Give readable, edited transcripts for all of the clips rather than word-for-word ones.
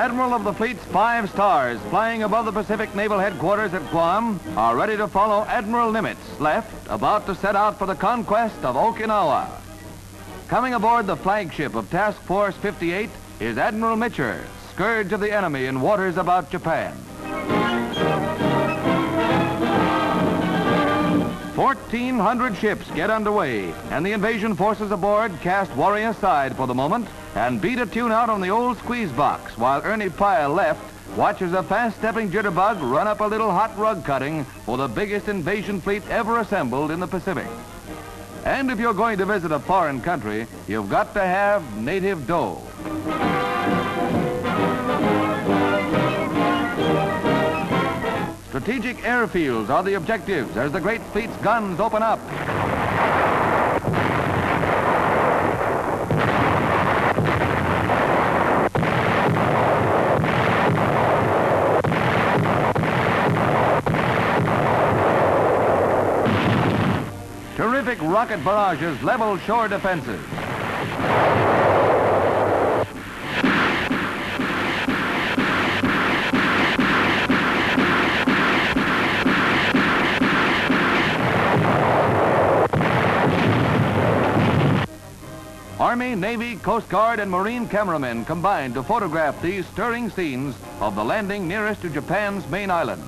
Admiral of the Fleet's 5 stars, flying above the Pacific Naval Headquarters at Guam, are ready to follow Admiral Nimitz, left, about to set out for the conquest of Okinawa. Coming aboard the flagship of Task Force 58 is Admiral Mitcher, scourge of the enemy in waters about Japan. 1,400 ships get underway, and the invasion forces aboard cast worry aside for the moment and beat a tune out on the old squeeze box, while Ernie Pyle left watches a fast-stepping jitterbug run up a little hot rug cutting for the biggest invasion fleet ever assembled in the Pacific. And if you're going to visit a foreign country, you've got to have native dough. Strategic airfields are the objectives as the great fleet's guns open up. Terrific rocket barrages level shore defenses. Army, Navy, Coast Guard, and Marine cameramen combined to photograph these stirring scenes of the landing nearest to Japan's main island.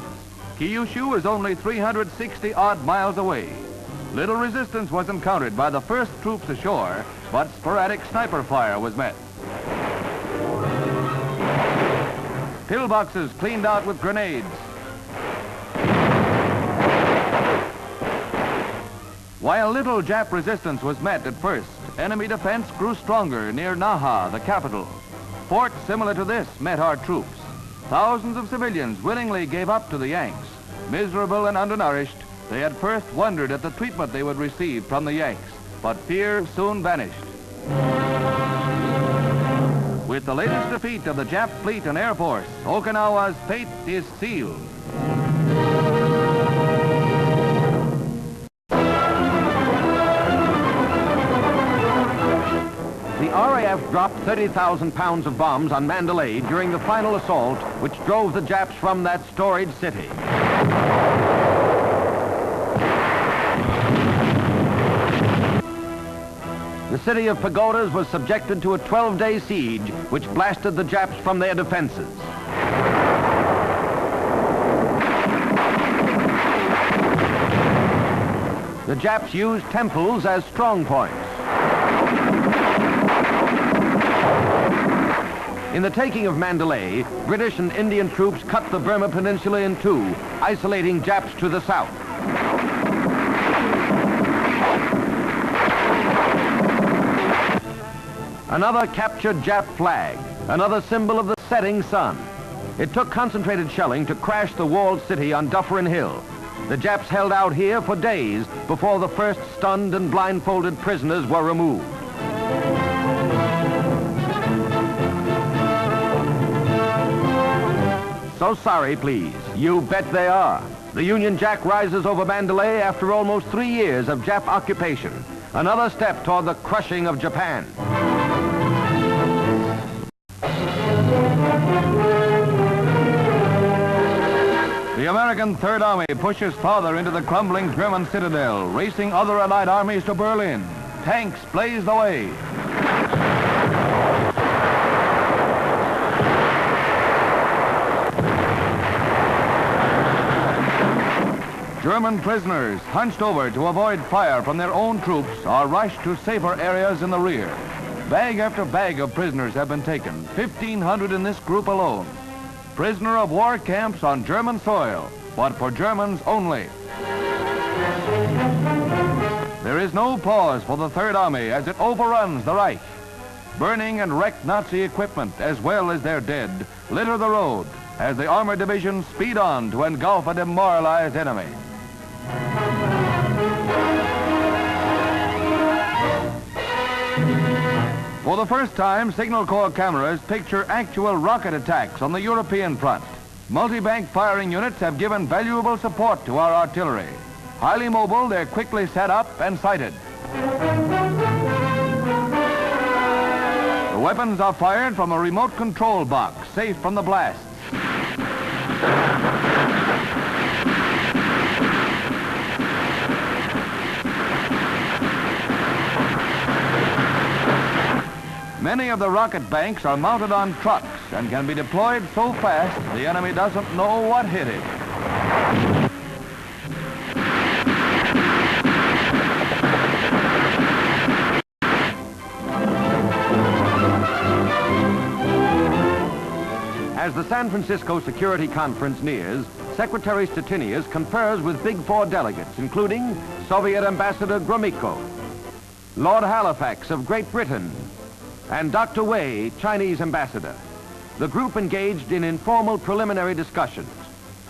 Kyushu is only 360-odd miles away. Little resistance was encountered by the first troops ashore, but sporadic sniper fire was met. Pillboxes cleaned out with grenades. While little Jap resistance was met at first, enemy defense grew stronger near Naha, the capital. Forts similar to this met our troops. Thousands of civilians willingly gave up to the Yanks. Miserable and undernourished, they at first wondered at the treatment they would receive from the Yanks, but fear soon vanished. With the latest defeat of the Jap fleet and Air Force, Okinawa's fate is sealed. The RAF dropped 30,000 pounds of bombs on Mandalay during the final assault, which drove the Japs from that storied city. The city of Pagodas was subjected to a 12-day siege, which blasted the Japs from their defenses. The Japs used temples as strong points. In the taking of Mandalay, British and Indian troops cut the Burma Peninsula in two, isolating Japs to the south. Another captured Jap flag, another symbol of the setting sun. It took concentrated shelling to crash the walled city on Dufferin Hill. The Japs held out here for days before the first stunned and blindfolded prisoners were removed. So sorry, please. You bet they are. The Union Jack rises over Mandalay after almost 3 years of Jap occupation. Another step toward the crushing of Japan. The American Third Army pushes farther into the crumbling German citadel, racing other Allied armies to Berlin. Tanks blaze the way. German prisoners, hunched over to avoid fire from their own troops, are rushed to safer areas in the rear. Bag after bag of prisoners have been taken, 1,500 in this group alone. Prisoner of war camps on German soil, but for Germans only. There is no pause for the Third Army as it overruns the Reich. Burning and wrecked Nazi equipment, as well as their dead, litter the road as the armored divisions speed on to engulf a demoralized enemy. For the first time, Signal Corps cameras picture actual rocket attacks on the European front. Multi-bank firing units have given valuable support to our artillery. Highly mobile, they're quickly set up and sighted. The weapons are fired from a remote control box. safe from the blasts. Many of the rocket banks are mounted on trucks and can be deployed so fast the enemy doesn't know what hit it. As the San Francisco Security Conference nears, Secretary Stettinius confers with Big Four delegates, including Soviet Ambassador Gromyko, Lord Halifax of Great Britain, and Dr. Wei, Chinese ambassador. The group engaged in informal preliminary discussions.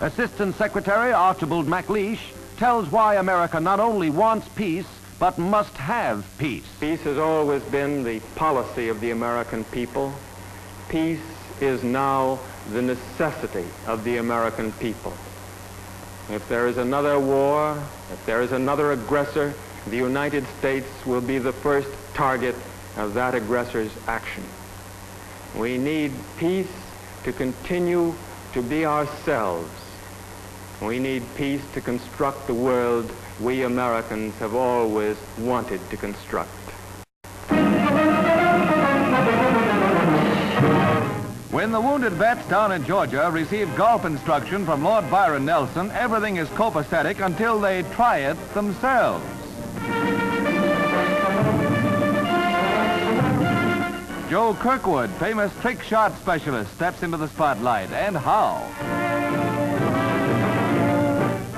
Assistant Secretary Archibald MacLeish tells why America not only wants peace, but must have peace. Peace has always been the policy of the American people. Peace is now the necessity of the American people. If there is another war, if there is another aggressor, the United States will be the first target of that aggressor's action. We need peace to continue to be ourselves. We need peace to construct the world we Americans have always wanted to construct. When the wounded vets down in Georgia receive golf instruction from Lord Byron Nelson, everything is copacetic until they try it themselves. Joe Kirkwood, famous trick shot specialist, steps into the spotlight. And how?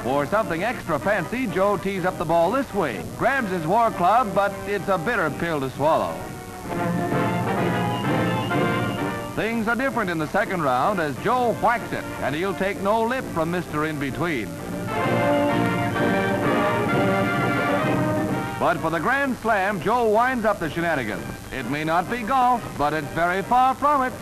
For something extra fancy, Joe tees up the ball this way, grabs his war club, but it's a bitter pill to swallow. Things are different in the second round as Joe whacks it, and he'll take no lip from Mr. In-Between. But for the Grand Slam, Joe winds up the shenanigans. It may not be golf, but it's very far from it.